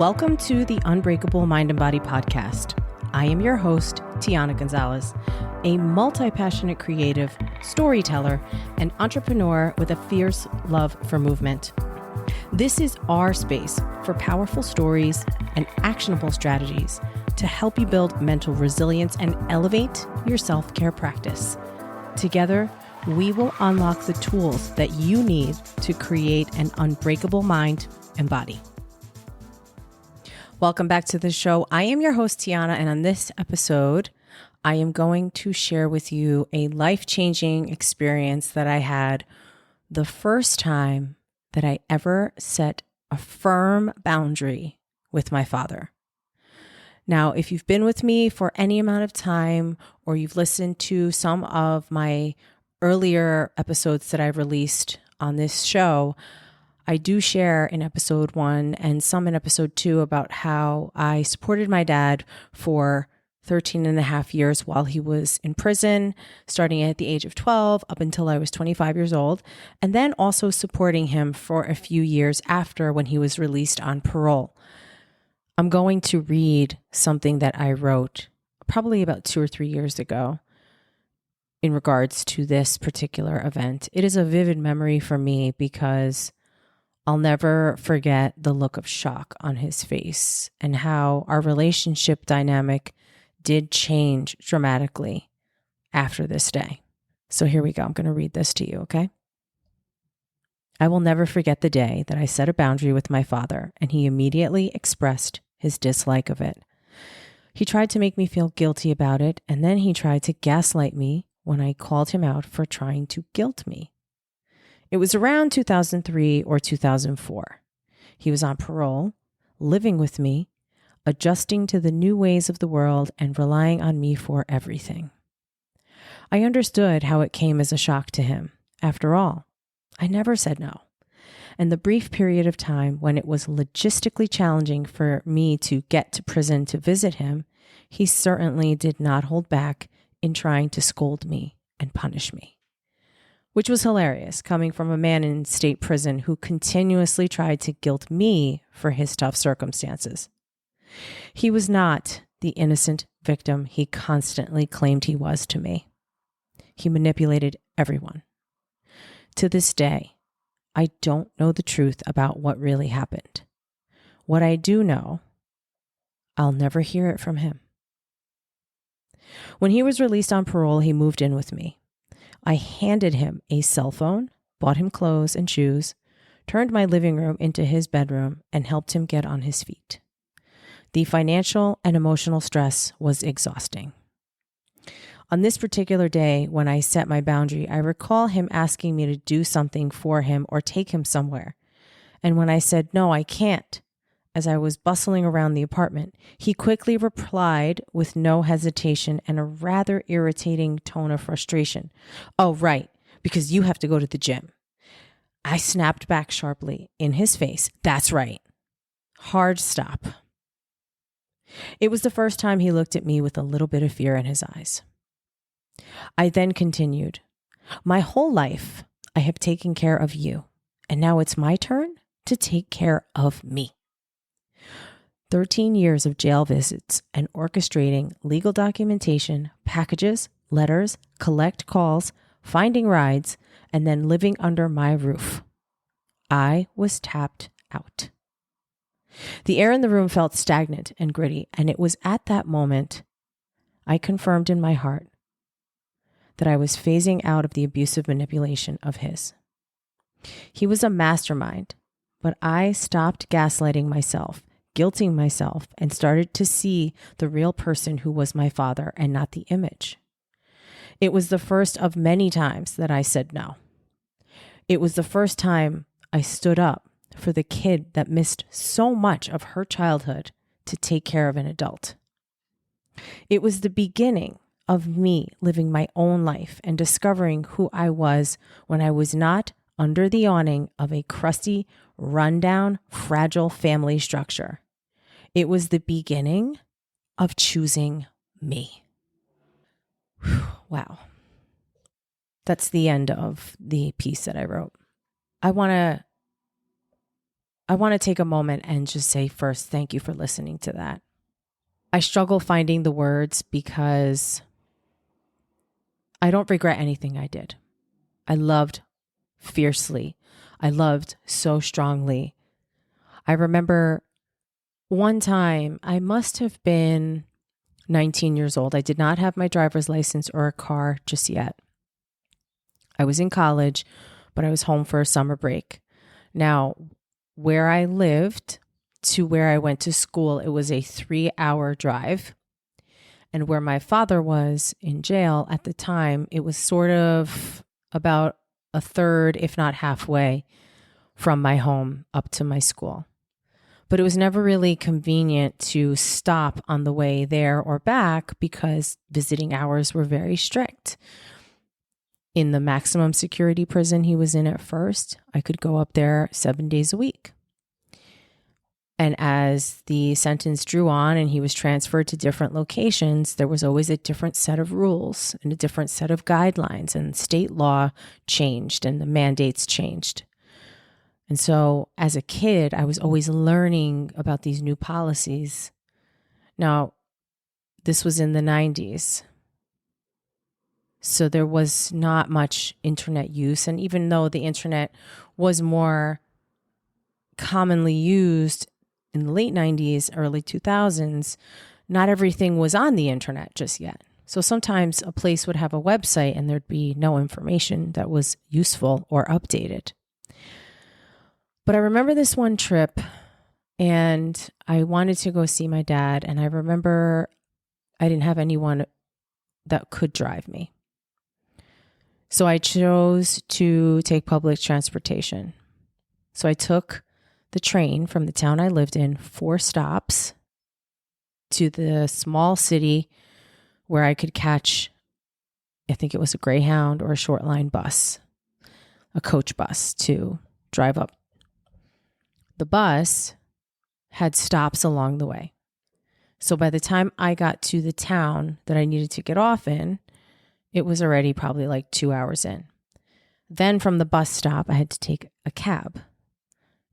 Welcome to the Unbreakable Mind and Body podcast. I am your host, Tiana Gonzalez, a multi-passionate creative, storyteller, and entrepreneur with a fierce love for movement. This is our space for powerful stories and actionable strategies to help you build mental resilience and elevate your self-care practice. Together, we will unlock the tools that you need to create an unbreakable mind and body. Welcome back to the show. I am your host, Tiana, and on this episode, I am going to share with you a life-changing experience that I had the first time that I ever set a firm boundary with my father. Now, if you've been with me for any amount of time, or you've listened to some of my earlier episodes that I've released on this show, I do share in episode 1 and some in episode 2 about how I supported my dad for 13 and a half years while he was in prison, starting at the age of 12 up until I was 25 years old, and then also supporting him for a few years after when he was released on parole. I'm going to read something that I wrote probably about 2 or 3 years ago in regards to this particular event. It is a vivid memory for me because I'll never forget the look of shock on his face and how our relationship dynamic did change dramatically after this day. So here we go. I'm going to read this to you, okay? I will never forget the day that I set a boundary with my father and he immediately expressed his dislike of it. He tried to make me feel guilty about it, and then he tried to gaslight me when I called him out for trying to guilt me. It was around 2003 or 2004. He was on parole, living with me, adjusting to the new ways of the world and relying on me for everything. I understood how it came as a shock to him. After all, I never said no. And the brief period of time when it was logistically challenging for me to get to prison to visit him, he certainly did not hold back in trying to scold me and punish me. Which was hilarious, coming from a man in state prison who continuously tried to guilt me for his tough circumstances. He was not the innocent victim he constantly claimed he was to me. He manipulated everyone. To this day, I don't know the truth about what really happened. What I do know, I'll never hear it from him. When he was released on parole, he moved in with me. I handed him a cell phone, bought him clothes and shoes, turned my living room into his bedroom, and helped him get on his feet. The financial and emotional stress was exhausting. On this particular day, when I set my boundary, I recall him asking me to do something for him or take him somewhere. And when I said, no, I can't, as I was bustling around the apartment, he quickly replied with no hesitation and a rather irritating tone of frustration. Oh, right, because you have to go to the gym. I snapped back sharply in his face. That's right. Hard stop. It was the first time he looked at me with a little bit of fear in his eyes. I then continued, my whole life, I have taken care of you, and now it's my turn to take care of me. 13 years of jail visits and orchestrating legal documentation, packages, letters, collect calls, finding rides, and then living under my roof. I was tapped out. The air in the room felt stagnant and gritty, and it was at that moment I confirmed in my heart that I was phasing out of the abusive manipulation of his. He was a mastermind, but I stopped gaslighting myself, guilting myself, and started to see the real person who was my father and not the image. It was the first of many times that I said no. It was the first time I stood up for the kid that missed so much of her childhood to take care of an adult. It was the beginning of me living my own life and discovering who I was when I was not under the awning of a crusty, rundown, fragile family structure. It was the beginning of choosing me. Wow. That's the end of the piece that I wrote. I want I want to take a moment and just say first, thank you for listening to that. I struggle finding the words because I don't regret anything I did. I loved fiercely. I loved so strongly. I remember one time, I must have been 19 years old. I did not have my driver's license or a car just yet. I was in college, but I was home for a summer break. Now, where I lived to where I went to school, it was a 3-hour drive. And where my father was in jail at the time, it was sort of about a third, if not halfway, from my home up to my school. But it was never really convenient to stop on the way there or back because visiting hours were very strict. In the maximum security prison he was in at first, I could go up there 7 days a week. And as the sentence drew on and he was transferred to different locations, there was always a different set of rules and a different set of guidelines, and state law changed and the mandates changed. And so as a kid, I was always learning about these new policies. Now, this was in the 90s. So there was not much internet use. And even though the internet was more commonly used in the late 90s, early 2000s, not everything was on the internet just yet. So sometimes a place would have a website and there'd be no information that was useful or updated. But I remember this one trip and I wanted to go see my dad. And I remember I didn't have anyone that could drive me. So I chose to take public transportation. So I took the train from the town I lived in, 4 stops to the small city where I could catch, I think it was a Greyhound or a short line bus, a coach bus to drive up. The bus had stops along the way. So by the time I got to the town that I needed to get off in, it was already probably like 2 hours in. Then from the bus stop, I had to take a cab.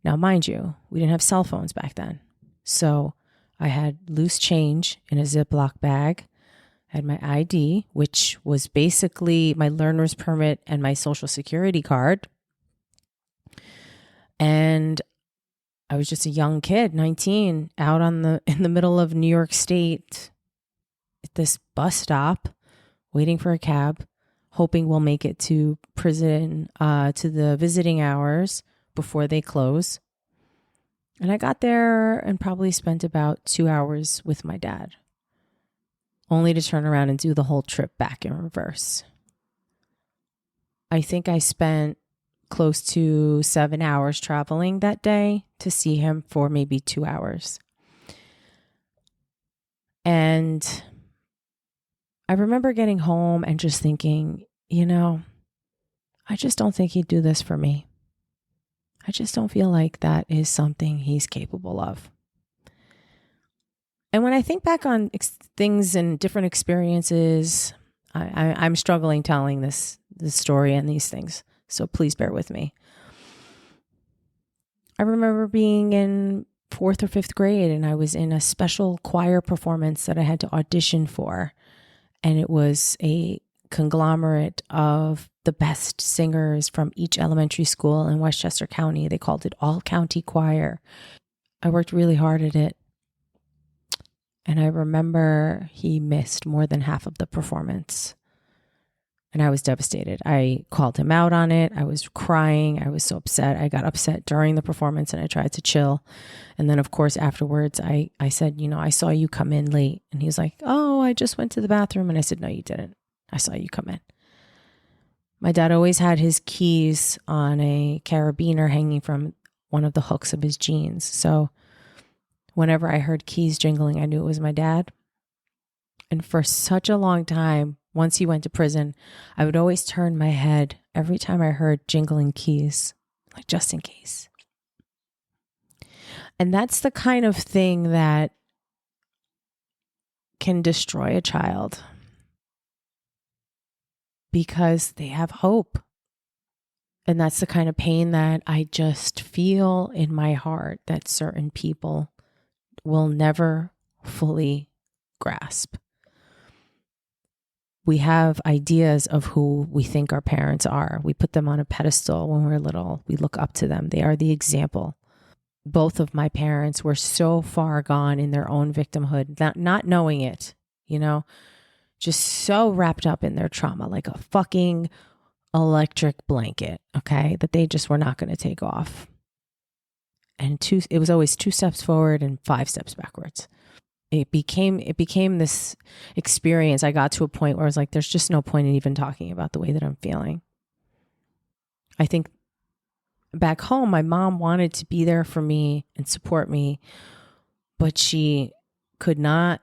Now, mind you, we didn't have cell phones back then. So I had loose change in a Ziploc bag. I had my ID, which was basically my learner's permit and my social security card. And I was just a young kid, 19, out in the middle of New York State at this bus stop, waiting for a cab, hoping we'll make it to prison, to the visiting hours before they close. And I got there and probably spent about 2 hours with my dad, only to turn around and do the whole trip back in reverse. I think I spent close to 7 hours traveling that day to see him for maybe 2 hours. And I remember getting home and just thinking, I just don't think he'd do this for me. I just don't feel like that is something he's capable of. And when I think back on things and different experiences, I'm struggling telling this story and these things. So please bear with me. I remember being in 4th or 5th grade and I was in a special choir performance that I had to audition for. And it was a conglomerate of the best singers from each elementary school in Westchester County. They called it All County Choir. I worked really hard at it. And I remember he missed more than half of the performance. And I was devastated. I called him out on it. I was crying. I was so upset. I got upset during the performance and I tried to chill. And then, of course, afterwards, I said, I saw you come in late. And he was like, oh, I just went to the bathroom. And I said, no, you didn't. I saw you come in. My dad always had his keys on a carabiner hanging from one of the hooks of his jeans. So whenever I heard keys jingling, I knew it was my dad. And for such a long time, once he went to prison, I would always turn my head every time I heard jingling keys, like just in case. And that's the kind of thing that can destroy a child because they have hope And that's the kind of pain that I just feel in my heart that certain people will never fully grasp. We have ideas of who we think our parents are. We put them on a pedestal when we're little. We look up to them. They are the example. Both of my parents were so far gone in their own victimhood, not knowing it, just so wrapped up in their trauma, like a fucking electric blanket, okay, that they just were not going to take off. And it was always 2 steps forward and 5 steps backwards. It became this experience. I got to a point where I was like, there's just no point in even talking about the way that I'm feeling. I think back home, my mom wanted to be there for me and support me, but she could not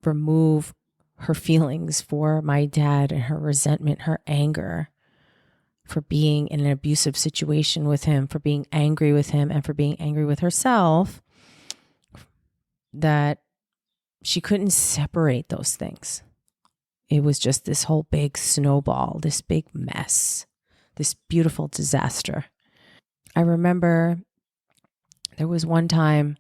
remove her feelings for my dad and her resentment, her anger for being in an abusive situation with him, for being angry with him, and for being angry with herself, that she couldn't separate those things. It was just this whole big snowball, this big mess, this beautiful disaster. I remember there was one time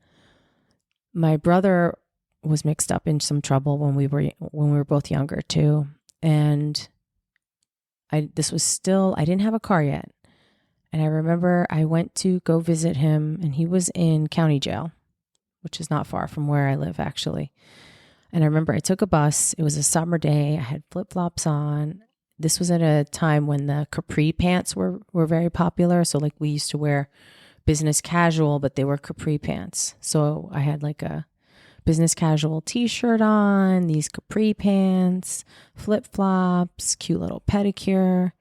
my brother was mixed up in some trouble when we were both younger too, and I didn't have a car yet. And I remember I went to go visit him, and he was in county jail, which is not far from where I live, actually. And I remember I took a bus. It was a summer day. I had flip-flops on. This was at a time when the capri pants were very popular. So like we used to wear business casual, but they were capri pants. So I had like a business casual t-shirt on, these capri pants, flip-flops, cute little pedicure,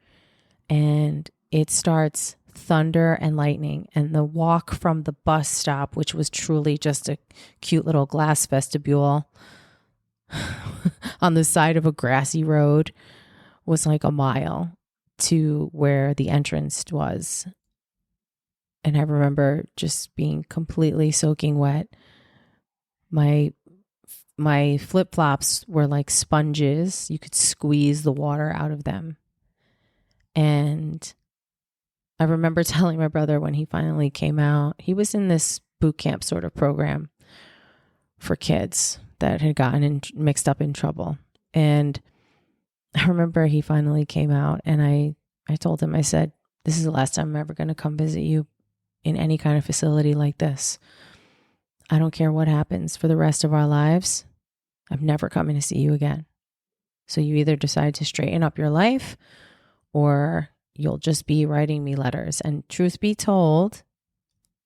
and it starts thunder and lightning. And the walk from the bus stop, which was truly just a cute little glass vestibule on the side of a grassy road, was like a mile to where the entrance was. And I remember just being completely soaking wet. My flip-flops were like sponges. You could squeeze the water out of them. And I remember telling my brother when he finally came out, he was in this boot camp sort of program for kids that had gotten mixed up in trouble. And I remember he finally came out, and I told him, I said, this is the last time I'm ever going to come visit you in any kind of facility like this. I don't care what happens for the rest of our lives. I'm never coming to see you again. So you either decide to straighten up your life, or you'll just be writing me letters. And truth be told,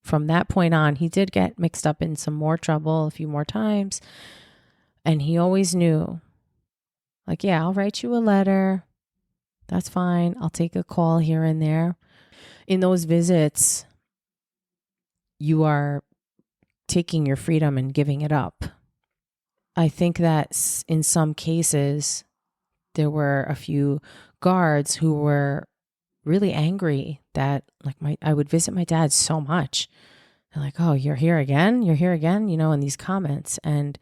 from that point on, he did get mixed up in some more trouble a few more times. And he always knew, like, yeah, I'll write you a letter. That's fine. I'll take a call here and there. In those visits, you are taking your freedom and giving it up. I think that in some cases, there were a few guards who were really angry that I would visit my dad so much. They're like, oh, you're here again? You're here again? In these comments. And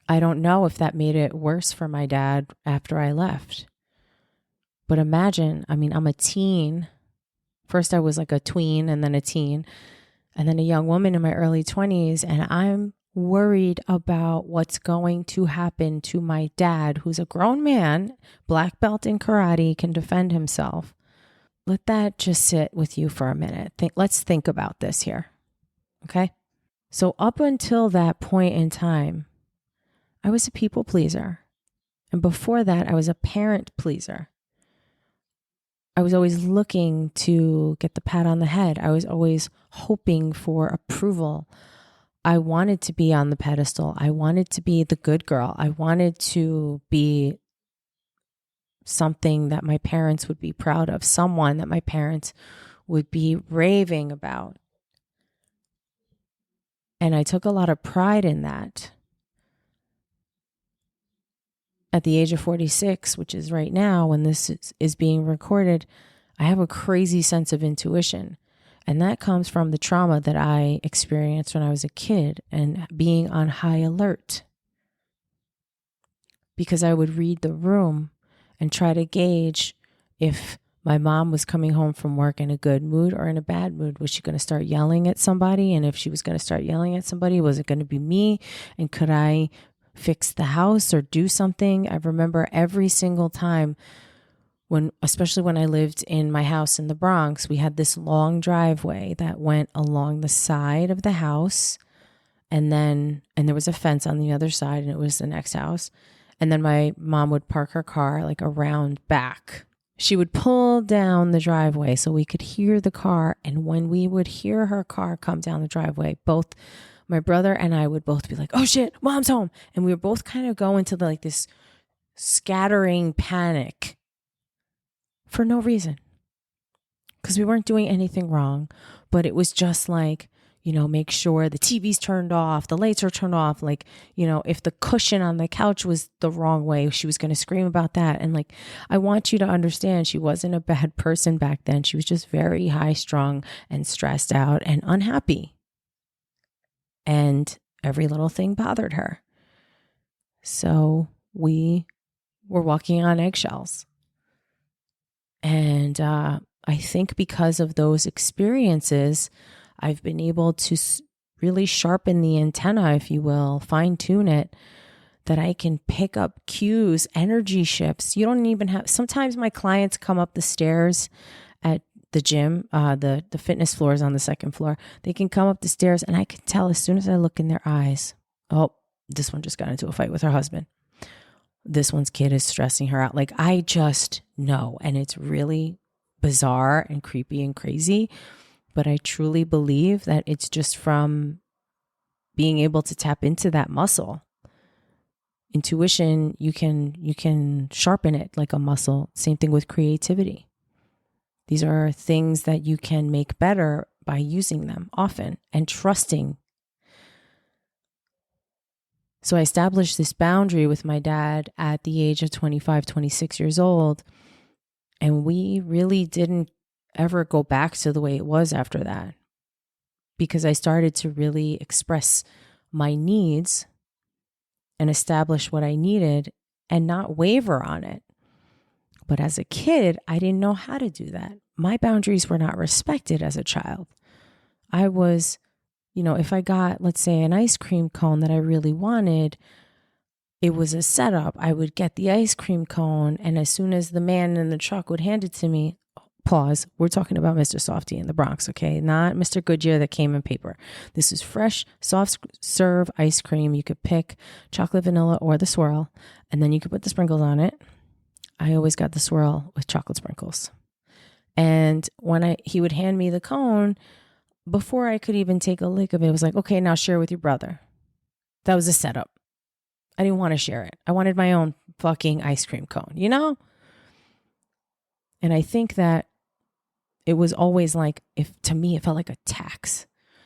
I don't know if that made it worse for my dad after I left. But imagine, I'm a teen. First I was like a tween, and then a teen, and then a young woman in my early 20s. And I'm worried about what's going to happen to my dad, who's a grown man, black belt in karate, can defend himself. Let that just sit with you for a minute. Let's think about this here. Okay? So up until that point in time, I was a people pleaser. And before that, I was a parent pleaser. I was always looking to get the pat on the head. I was always hoping for approval. I wanted to be on the pedestal. I wanted to be the good girl. I wanted to be something that my parents would be proud of, someone that my parents would be raving about. And I took a lot of pride in that. At the age of 46, which is right now when this is being recorded, I have a crazy sense of intuition. And that comes from the trauma that I experienced when I was a kid and being on high alert. Because I would read the room and try to gauge if my mom was coming home from work in a good mood or in a bad mood. Was she going to start yelling at somebody? And if she was going to start yelling at somebody, was it going to be me? And could I fix the house or do something? I remember every single time especially when I lived in my house in the Bronx, we had this long driveway that went along the side of the house. And there was a fence on the other side, and it was the next house. And then my mom would park her car like around back. She would pull down the driveway so we could hear the car. And when we would hear her car come down the driveway, both my brother and I would both be like, oh shit, mom's home. And we were both kind of go into this scattering panic for no reason, because we weren't doing anything wrong, but it was just like, make sure the TV's turned off, the lights are turned off. Like, if the cushion on the couch was the wrong way, she was going to scream about that. And like, I want you to understand, she wasn't a bad person back then. She was just very high strung and stressed out and unhappy. And every little thing bothered her. So we were walking on eggshells. And I think because of those experiences, I've been able to really sharpen the antenna, if you will, fine tune it, that I can pick up cues, energy shifts. You don't even have, sometimes my clients come up the stairs at the gym, the fitness floor is on the second floor. They can come up the stairs and I can tell as soon as I look in their eyes, oh, this one just got into a fight with her husband. This one's kid is stressing her out. Like, I just know. And it's really bizarre and creepy and crazy. But I truly believe that it's just from being able to tap into that muscle. Intuition, you can sharpen it like a muscle. Same thing with creativity. These are things that you can make better by using them often and trusting. So I established this boundary with my dad at the age of 25, 26 years old. And we really didn't ever go back to the way it was after that, because I started to really express my needs and establish what I needed and not waver on it. But as a kid, I didn't know how to do that. My boundaries were not respected as a child. I was, if I got, let's say, an ice cream cone that I really wanted, it was a setup. I would get the ice cream cone, and as soon as the man in the truck would hand it to me, pause, we're talking about Mr. Softy in the Bronx, okay? Not Mr. Goodyear that came in paper. This is fresh, soft serve ice cream. You could pick chocolate, vanilla, or the swirl, and then you could put the sprinkles on it. I always got the swirl with chocolate sprinkles. And when he would hand me the cone, before I could even take a lick of it, it was like, okay, now share with your brother. That was a setup. I didn't want to share it. I wanted my own fucking ice cream cone, And I think that it was always like, to me, it felt like a tax.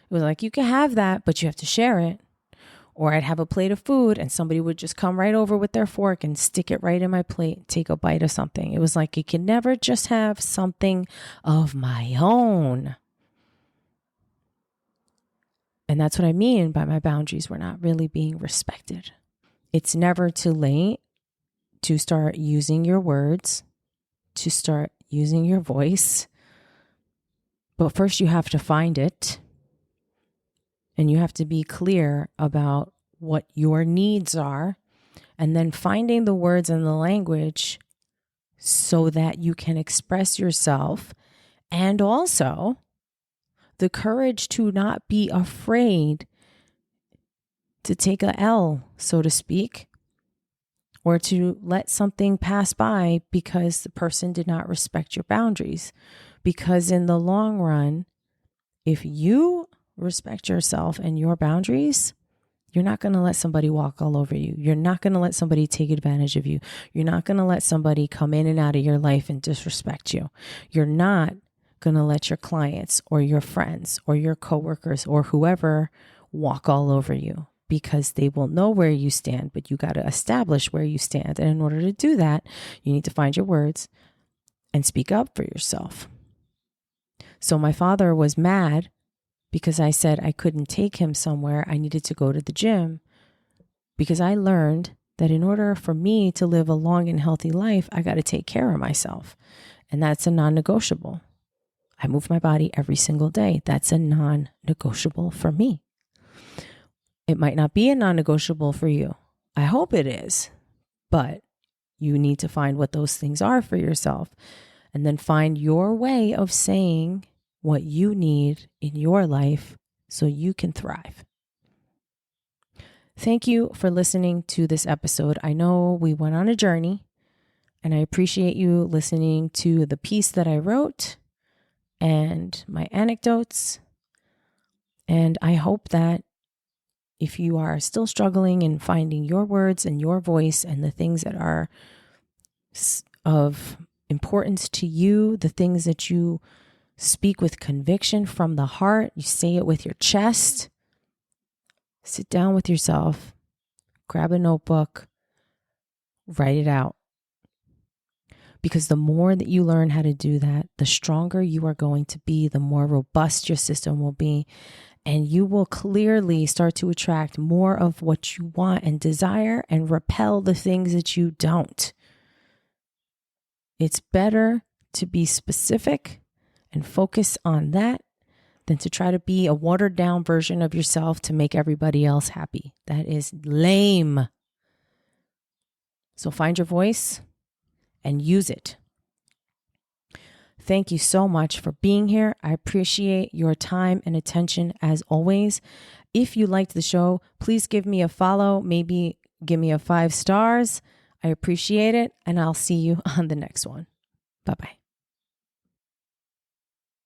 It was like, you can have that, but you have to share it. Or I'd have a plate of food and somebody would just come right over with their fork and stick it right in my plate, take a bite of something. It was like, you can never just have something of my own. And that's what I mean by my boundaries were not really being respected. It's never too late to start using your words, to start using your voice. But first you have to find it. And you have to be clear about what your needs are. And then finding the words and the language so that you can express yourself. And also the courage to not be afraid to take a L, so to speak, or to let something pass by because the person did not respect your boundaries. Because in the long run, if you respect yourself and your boundaries, you're not going to let somebody walk all over you. You're not going to let somebody take advantage of you. You're not going to let somebody come in and out of your life and disrespect you. You're not going to let your clients or your friends or your coworkers or whoever walk all over you, because they will know where you stand, but you got to establish where you stand. And in order to do that, you need to find your words and speak up for yourself. So my father was mad because I said I couldn't take him somewhere. I needed to go to the gym, because I learned that in order for me to live a long and healthy life, I got to take care of myself. And that's a non-negotiable. I move my body every single day. That's a non-negotiable for me. It might not be a non-negotiable for you. I hope it is, but you need to find what those things are for yourself and then find your way of saying what you need in your life so you can thrive. Thank you for listening to this episode. I know we went on a journey, and I appreciate you listening to the piece that I wrote and my anecdotes. And I hope that if you are still struggling in finding your words and your voice and the things that are of importance to you, the things that you speak with conviction from the heart, you say it with your chest, sit down with yourself, grab a notebook, write it out. Because the more that you learn how to do that, the stronger you are going to be, the more robust your system will be, and you will clearly start to attract more of what you want and desire and repel the things that you don't. It's better to be specific and focus on that than to try to be a watered down version of yourself to make everybody else happy. That is lame. So find your voice and use it. Thank you so much for being here. I appreciate your time and attention as always. If you liked the show, please give me a follow. Maybe give me a 5 stars. I appreciate it. And I'll see you on the next one. Bye-bye.